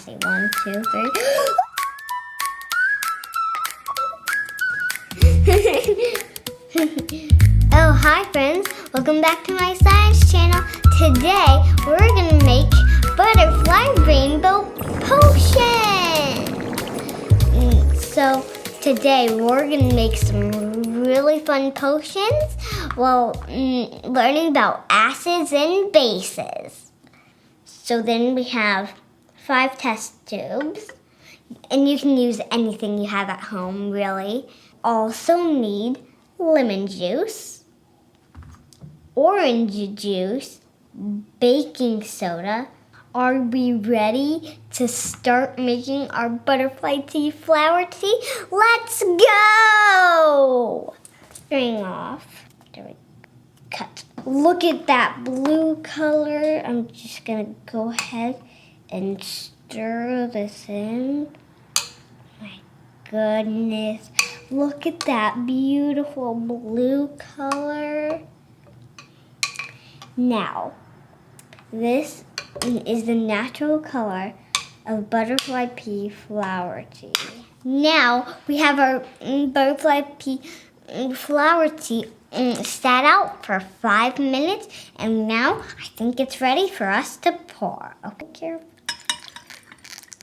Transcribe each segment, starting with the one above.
Say 1, 2, 3. Oh, hi friends. Welcome back to my science channel. Today, we're going to make butterfly rainbow potion. So, today, we're going to make some really fun potions while learning about acids and bases. So then we have 5 test tubes, and you can use anything you have at home, really. Also need lemon juice, orange juice, baking soda. Are we ready to start making our butterfly tea flower tea? Let's go! String off. There we go. Cut. Look at that blue color. I'm just gonna go ahead and stir this in. My goodness. Look at that beautiful blue color. Now, this is the natural color of butterfly pea flower tea. Now, we have our butterfly pea flower tea sat out for 5 minutes, and now I think it's ready for us to pour. Okay, careful.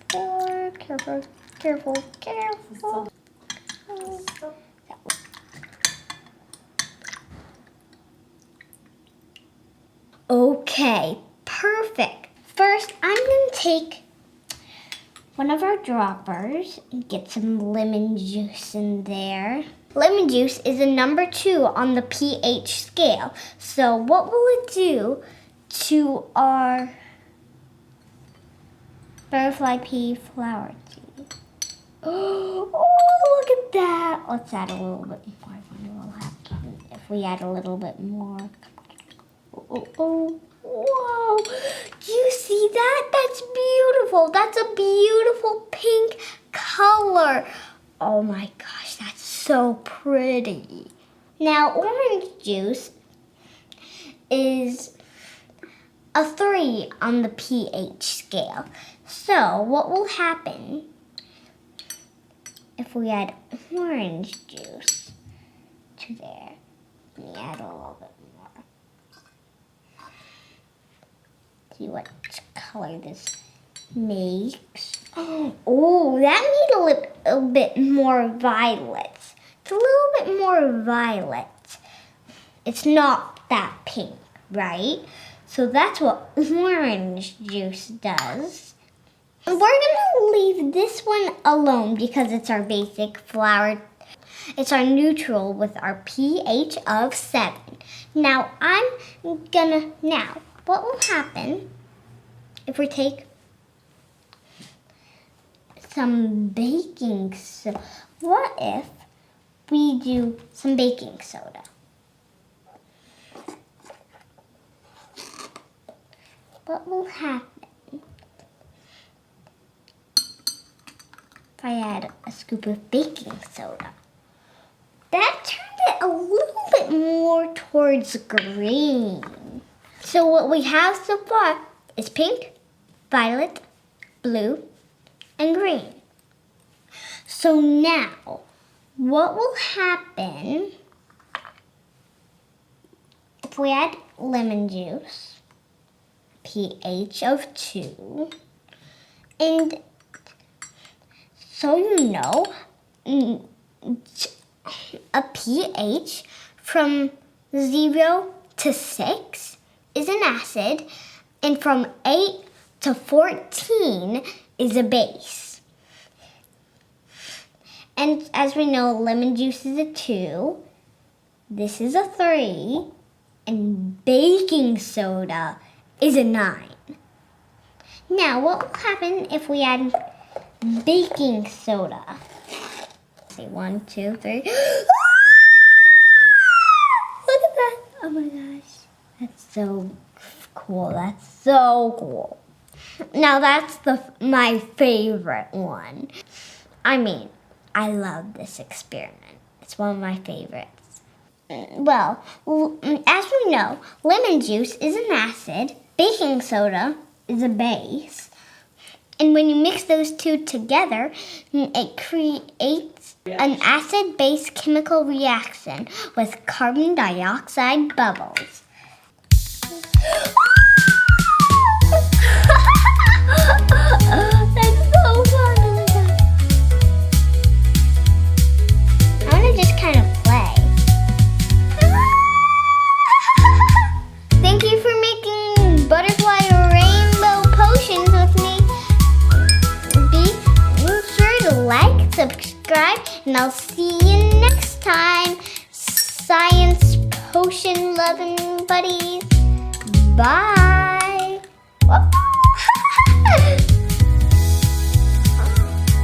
Pour, careful, careful, careful. Okay, perfect. First, I'm going to take one of our droppers and get some lemon juice in there. Lemon juice is a number 2 on the pH scale. So what will it do to our butterfly pea flower tea? Oh, look at that. Let's add a little bit more. I wonder what will happen if we add a little bit more. Oh, whoa. Do you see that? That's beautiful. That's a beautiful pink color. Oh my gosh, that's so pretty. Now, orange juice is a 3 on the pH scale. So, what will happen if we add orange juice to there? Let me add a little bit more. See what color this makes. Oh, that made a little bit more violet. It's a little bit more violet. It's not that pink, right? So that's what orange juice does. And we're gonna leave this one alone because it's our basic flower. It's our neutral with our pH of 7. Now what will happen if we take some baking soda? What if we do some baking soda? What will happen if I add a scoop of baking soda? That turned it a little bit more towards green. So what we have so far is pink, violet, blue, and green. So now, what will happen if we add lemon juice, pH of 2, and so you know, a pH from 0 to 6 is an acid, and from 8 to 14 is a base. And as we know, lemon juice is a 2, this is a 3, and baking soda is a 9. Now, what will happen if we add baking soda? Say 1, 2, 3. Look at that. Oh my gosh. That's so cool. That's so cool. Now that's my favorite one. I mean, I love this experiment. It's one of my favorites. Well, as we know, lemon juice is an acid, baking soda is a base, And when you mix those two together, it creates an acid-base chemical reaction with carbon dioxide bubbles. That's so fun! Oh my God. I want to just kind of play. Thank you for making butterfly rainbow potions with me. Be sure to like, subscribe, and I'll see you next time. Science potion loving buddies. Bye.